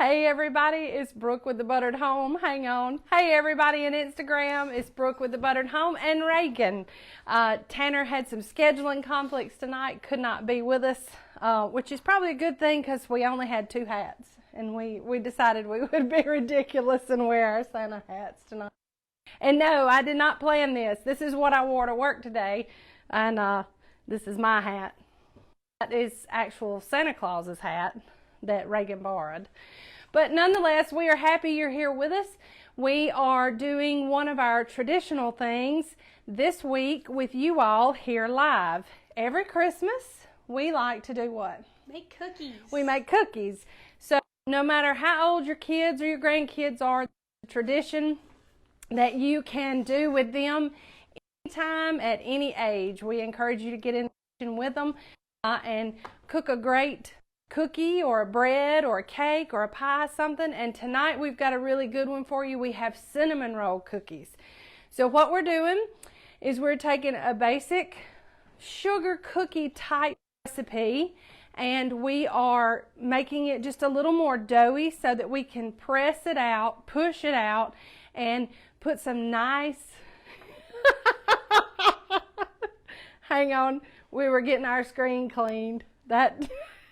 Hey everybody, it's Brooke with the Buttered Home. Hang on. Hey everybody on Instagram, it's Brooke with the Buttered Home and Reagan. Tanner had some scheduling conflicts tonight, could not be with us, which is probably a good thing because we only had 2 hats and we decided we would be ridiculous and wear our Santa hats tonight. And no, I did not plan this. This is what I wore to work today, and this is my hat. That is actual Santa Claus's hat that Reagan borrowed. But nonetheless, we are happy you're here with us. We are doing one of our traditional things this week with you all here live. Every Christmas, we like to do what? Make cookies. We make cookies. So no matter how old your kids or your grandkids are, the tradition that you can do with them anytime at any age. We encourage you to get in with them and cook a great cookie or a bread or a cake or a pie, something. And tonight we've got a really good one for you. We have cinnamon roll cookies. So what we're doing is we're taking a basic sugar cookie type recipe and we are making it just a little more doughy so that we can press it out, push it out, and put some nice hang on, we were getting our screen cleaned. That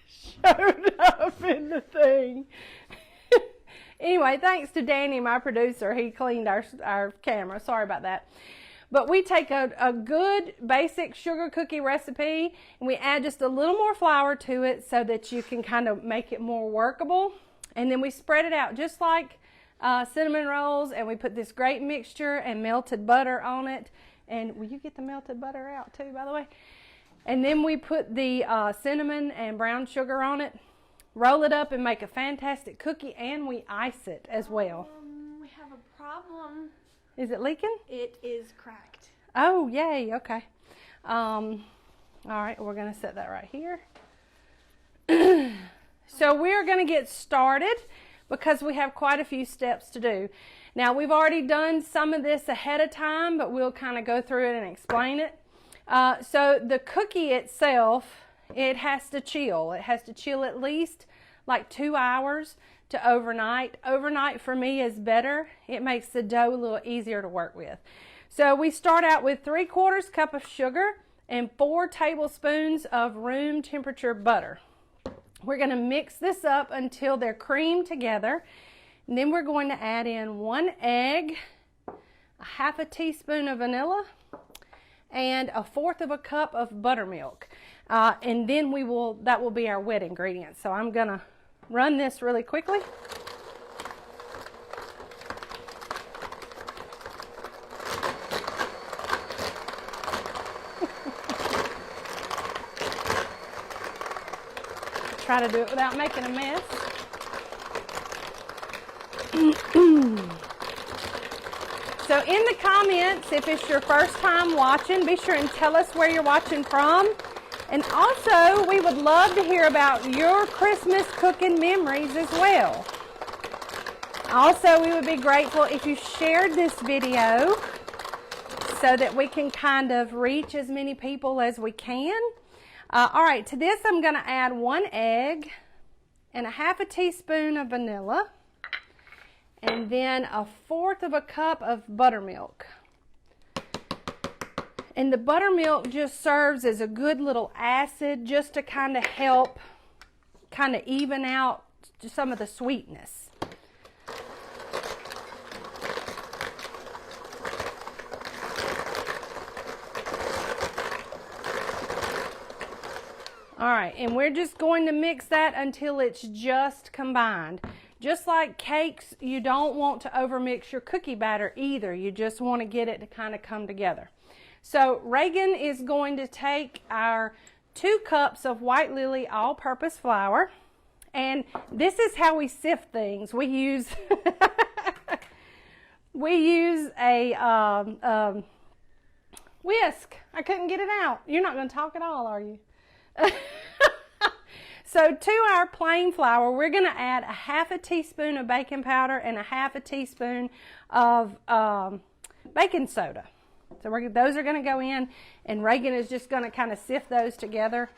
showed up in the thing. Anyway, thanks to Danny, my producer, he cleaned our camera. Sorry about that. But we take a good basic sugar cookie recipe and we add just a little more flour to it so that you can kind of make it more workable. And then we spread it out just like cinnamon rolls, and we put this great mixture and melted butter on it. And will you get the melted butter out too, by the way? And then we put the cinnamon and brown sugar on it, roll it up and make a fantastic cookie, and we ice it as well. We have a problem. Is it leaking? It is cracked. Oh, yay, okay. All right, we're going to set that right here. So we're going to get started because we have quite a few steps to do. Now, we've already done some of this ahead of time, but we'll kind of go through it and explain it. So the cookie itself, it has to chill. It has to chill at least like 2 hours to overnight. Overnight for me is better. It makes the dough a little easier to work with. So we start out with 3/4 cup of sugar and 4 tablespoons of room temperature butter. We're going to mix this up until they're creamed together. And then we're going to add in 1 egg, a 1/2 teaspoon of vanilla, and 1/4 cup of buttermilk. And then that will be our wet ingredient. So I'm going to run this really quickly. Try to do it without making a mess. So in the comments, if it's your first time watching, be sure and tell us where you're watching from. And also, we would love to hear about your Christmas cooking memories as well. Also, we would be grateful if you shared this video so that we can kind of reach as many people as we can. All right, to this I'm going to add 1 egg and a 1/2 teaspoon of vanilla, and then 1/4 cup of buttermilk. And the buttermilk just serves as a good little acid just to kind of help kind of even out some of the sweetness. All right, and we're just going to mix that until it's just combined. Just like cakes, you don't want to overmix your cookie batter either. You just want to get it to kind of come together. So Reagan is going to take our 2 cups of White Lily all-purpose flour, and this is how we sift things. We use a whisk. I couldn't get it out. You're not going to talk at all, are you? So to our plain flour, we're going to add a 1/2 teaspoon of baking powder and a 1/2 teaspoon of baking soda. So those are going to go in, and Reagan is just going to kind of sift those together.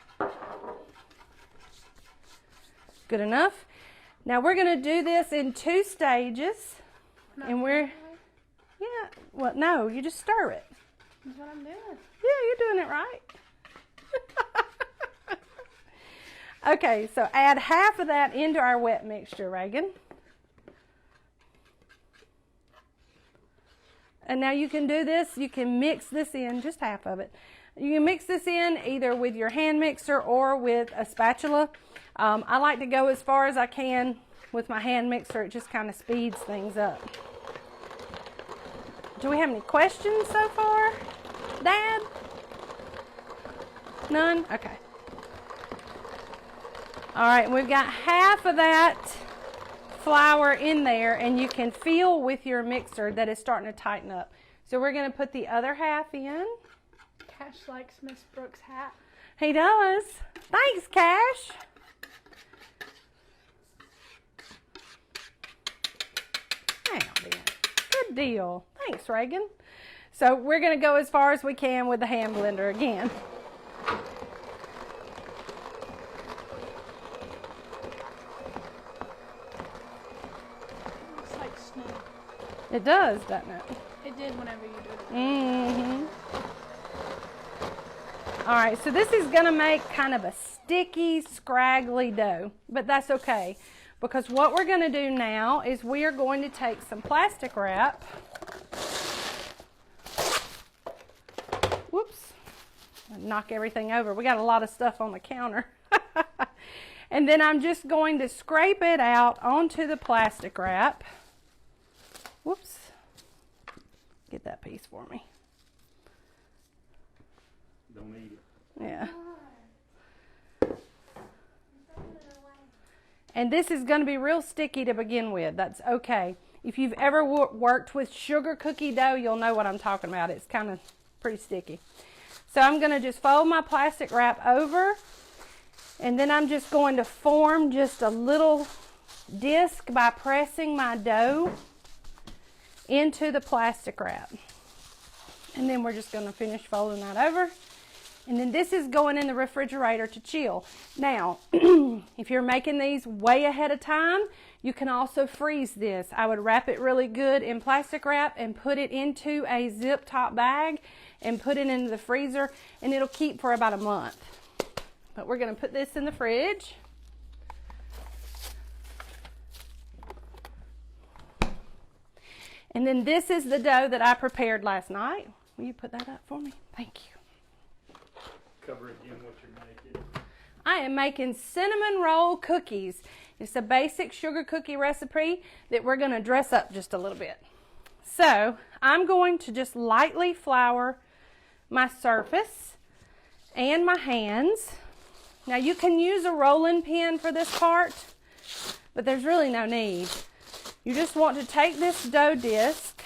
Good enough. Now we're going to do this in 2 stages. And we're, yeah, well, no, you just stir it. That's what I'm doing. Yeah, you're doing it right. Okay, so add half of that into our wet mixture, Reagan. And now you can do this, you can mix this in, just half of it. You can mix this in either with your hand mixer or with a spatula. I like to go as far as I can with my hand mixer. It just kind of speeds things up. Do we have any questions so far, Dad? None? Okay. All right, we've got half of that flour in there, and you can feel with your mixer that it's starting to tighten up. So we're going to put the other half in. Cash likes Miss Brooks' hat. He does. Thanks, Cash. Now then. Good deal. Thanks, Reagan. So we're going to go as far as we can with the hand blender again. It does, doesn't it? It did whenever you do it. Mm-hmm. All right, so this is going to make kind of a sticky, scraggly dough, but that's okay, because what we're going to do now is we are going to take some plastic wrap. Whoops. Knock everything over. We got a lot of stuff on the counter. And then I'm just going to scrape it out onto the plastic wrap. Whoops. Get that piece for me. Don't eat it. Yeah. And this is going to be real sticky to begin with. That's okay. If you've ever worked with sugar cookie dough, you'll know what I'm talking about. It's kind of pretty sticky. So I'm going to just fold my plastic wrap over, and then I'm just going to form just a little disc by pressing my dough into the plastic wrap. And then we're just going to finish folding that over. And then this is going in the refrigerator to chill. Now, if you're making these way ahead of time, you can also freeze this. I would wrap it really good in plastic wrap and put it into a zip top bag and put it into the freezer, and it'll keep for about a month. But we're going to put this in the fridge. And then this is the dough that I prepared last night. Will you put that up for me? Thank you. Cover again what you're making. I am making cinnamon roll cookies. It's a basic sugar cookie recipe that we're going to dress up just a little bit. So I'm going to just lightly flour my surface and my hands. Now you can use a rolling pin for this part, but there's really no need. You just want to take this dough disc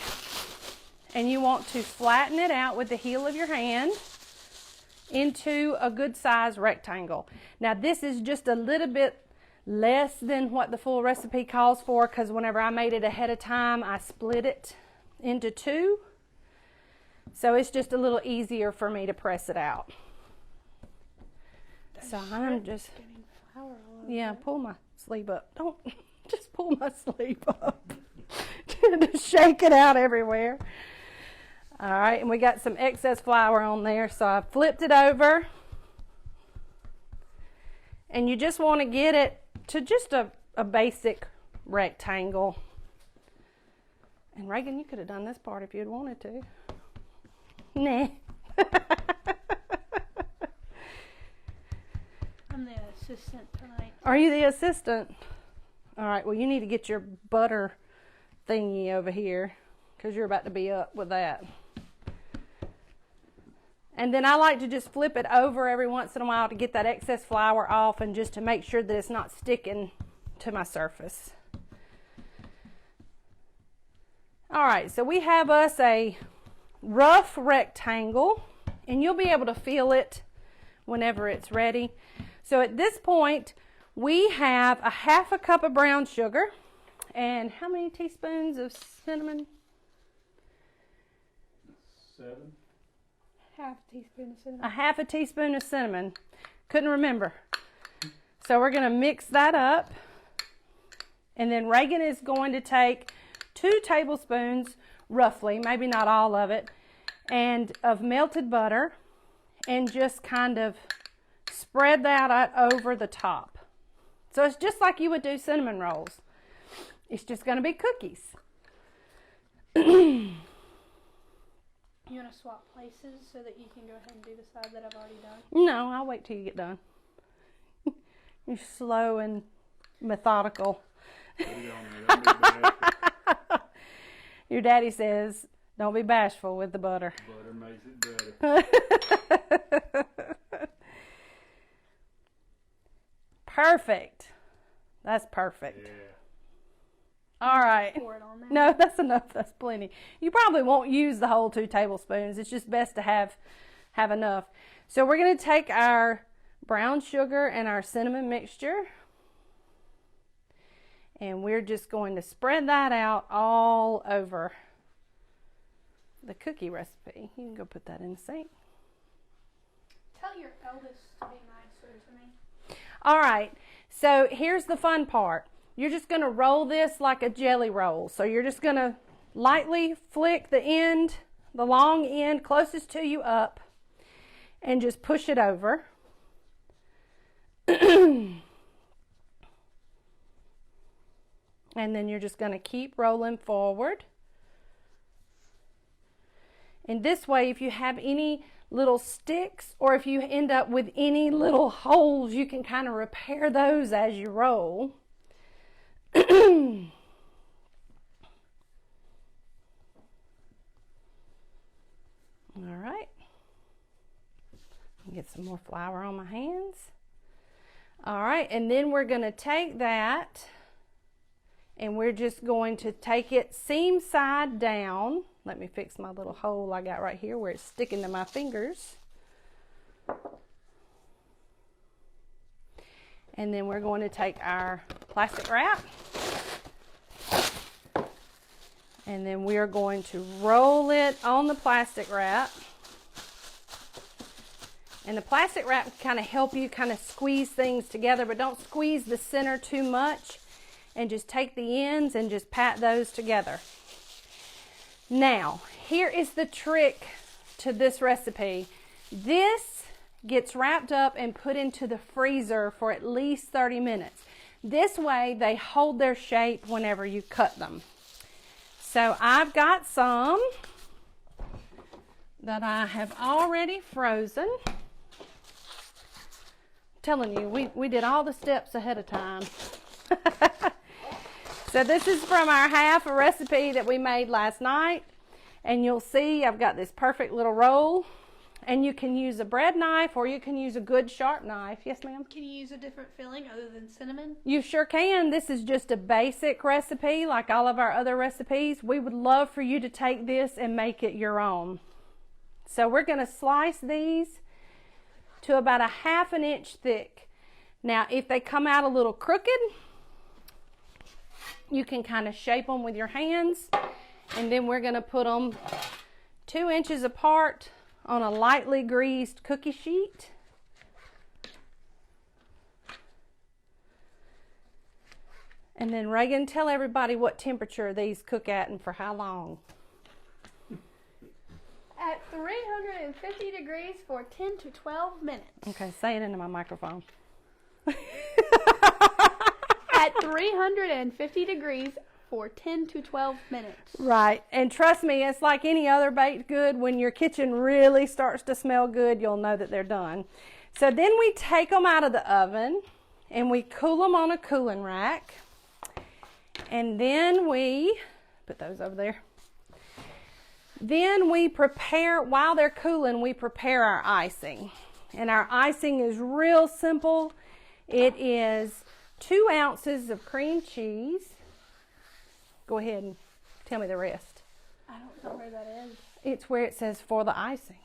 and you want to flatten it out with the heel of your hand into a good size rectangle. Now this is just a little bit less than what the full recipe calls for, because whenever I made it ahead of time, I split it into 2. So it's just a little easier for me to press it out. So I'm just, yeah, pull my sleeve up. Don't, just pull my sleeve up. Just shake it out everywhere. All right, and we got some excess flour on there, so I flipped it over. And you just want to get it to just a basic rectangle. And Reagan, you could have done this part if you'd wanted to. Nah. I'm the assistant tonight. Are you the assistant? All right, well, you need to get your butter thingy over here, because you're about to be up with that. And then I like to just flip it over every once in a while to get that excess flour off and just to make sure that it's not sticking to my surface. All right, so we have us a rough rectangle, and you'll be able to feel it whenever it's ready. So at this point, we have a 1/2 cup of brown sugar, and how many teaspoons of cinnamon? 7. 1/2 teaspoon of cinnamon. A 1/2 teaspoon of cinnamon. Couldn't remember. So we're going to mix that up. And then Reagan is going to take 2 tablespoons, roughly, maybe not all of it, and of melted butter, and just kind of spread that out over the top. So it's just like you would do cinnamon rolls. It's just going to be cookies. You want to swap places so that you can go ahead and do the side that I've already done? No, I'll wait till you get done. You're slow and methodical. Put it on there. Don't be bashful. Your daddy says, don't be bashful with the butter. Butter makes it better. Perfect. That's perfect. Yeah. All right. Pour it on there. No, that's enough. That's plenty. You probably won't use the whole 2 tablespoons. It's just best to have enough. So we're going to take our brown sugar and our cinnamon mixture, and we're just going to spread that out all over the cookie recipe. You can go put that in the sink. Tell your eldest to be nicer to me. All right, so here's the fun part. You're just going to roll this like a jelly roll. So you're just going to lightly flick the end, the long end closest to you up, and just push it over. And then you're just going to keep rolling forward. And this way, if you have any little sticks or if you end up with any little holes, you can kind of repair those as you roll. All right. Get some more flour on my hands. All right, and then we're going to take that and we're just going to take it seam side down. Let me fix my little hole I got right here where it's sticking to my fingers. And then we're going to take our plastic wrap, and then we are going to roll it on the plastic wrap. And the plastic wrap can kind of help you kind of squeeze things together, but don't squeeze the center too much, and just take the ends and just pat those together. Now, here is the trick to this recipe. This gets wrapped up and put into the freezer for at least 30 minutes. This way they hold their shape whenever you cut them. So I've got some that I have already frozen. I'm telling you, we did all the steps ahead of time. So this is from our half a recipe that we made last night. And you'll see I've got this perfect little roll. And you can use a bread knife or you can use a good sharp knife. Yes, ma'am? Can you use a different filling other than cinnamon? You sure can. This is just a basic recipe like all of our other recipes. We would love for you to take this and make it your own. So we're going to slice these to about a ½ inch thick. Now, if they come out a little crooked, you can kind of shape them with your hands. And then we're going to put them 2 inches apart on a lightly greased cookie sheet. And then Reagan, tell everybody what temperature these cook at and for how long. At 350 degrees for 10 to 12 minutes. Okay, say it into my microphone. At 350 degrees for 10 to 12 minutes. Right, and trust me, it's like any other baked good. When your kitchen really starts to smell good, you'll know that they're done. So then we take them out of the oven and we cool them on a cooling rack. And then we put those over there. Then we prepare, while they're cooling, we prepare our icing. And our icing is real simple. It is 2 ounces of cream cheese. Go ahead and tell me the rest. I don't know where that is. It's where it says for the icing.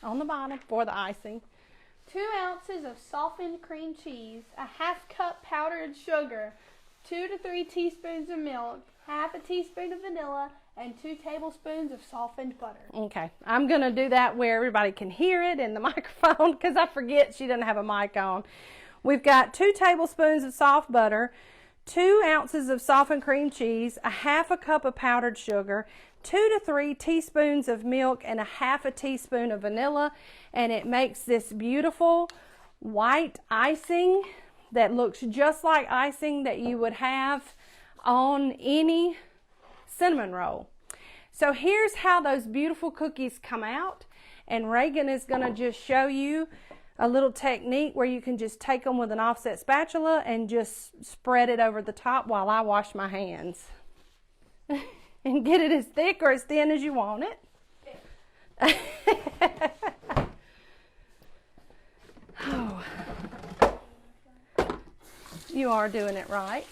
On the bottom, for the icing. 2 ounces of softened cream cheese, a ½ cup powdered sugar, 2 to 3 teaspoons of milk, ½ teaspoon of vanilla, and 2 tablespoons of softened butter. Okay, I'm going to do that where everybody can hear it in the microphone because I forget she doesn't have a mic on. We've got 2 tablespoons of soft butter, 2 ounces of softened cream cheese, a half a cup of powdered sugar, 2 to 3 teaspoons of milk, and a half a teaspoon of vanilla, and it makes this beautiful white icing that looks just like icing that you would have on any cinnamon roll. So here's how those beautiful cookies come out, and Reagan is going to just show you a little technique where you can just take them with an offset spatula and just spread it over the top while I wash my hands. And get it as thick or as thin as you want it. Oh. You are doing it right.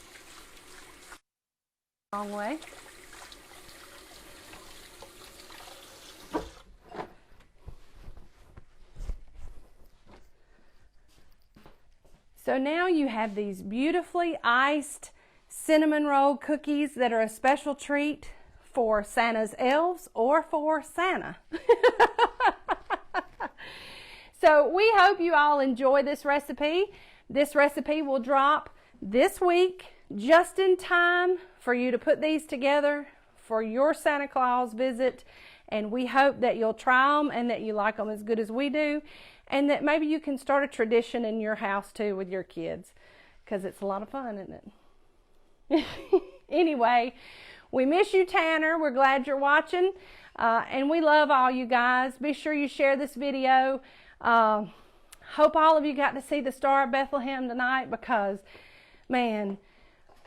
Wrong way. So now you have these beautifully iced cinnamon roll cookies that are a special treat for Santa's elves or for Santa. So we hope you all enjoy this recipe. This recipe will drop this week just in time for you to put these together for your Santa Claus visit. And we hope that you'll try them and that you like them as good as we do. And that maybe you can start a tradition in your house too with your kids, because it's a lot of fun, isn't it? Anyway, we miss you, Tanner. We're glad you're watching. And we love all you guys. Be sure you share this video. Hope all of you got to see the Star of Bethlehem tonight, because, man,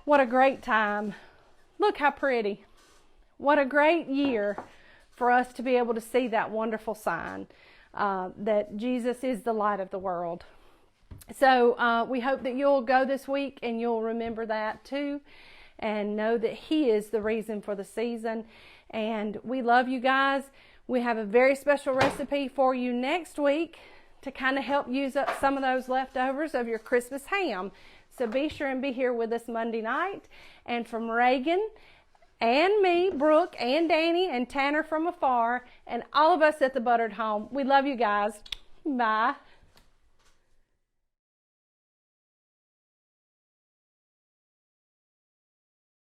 what a great time. Look how pretty. What a great year for us to be able to see that wonderful sign that Jesus is the light of the world. So we hope that you'll go this week and you'll remember that too, and know that He is the reason for the season. And we love you guys. We have a very special recipe for you next week to kind of help use up some of those leftovers of your Christmas ham. So be sure and be here with us Monday night. And from Reagan and me, Brooke and Danny and Tanner from afar, and all of us at the Buttered Home, we love you guys. Bye.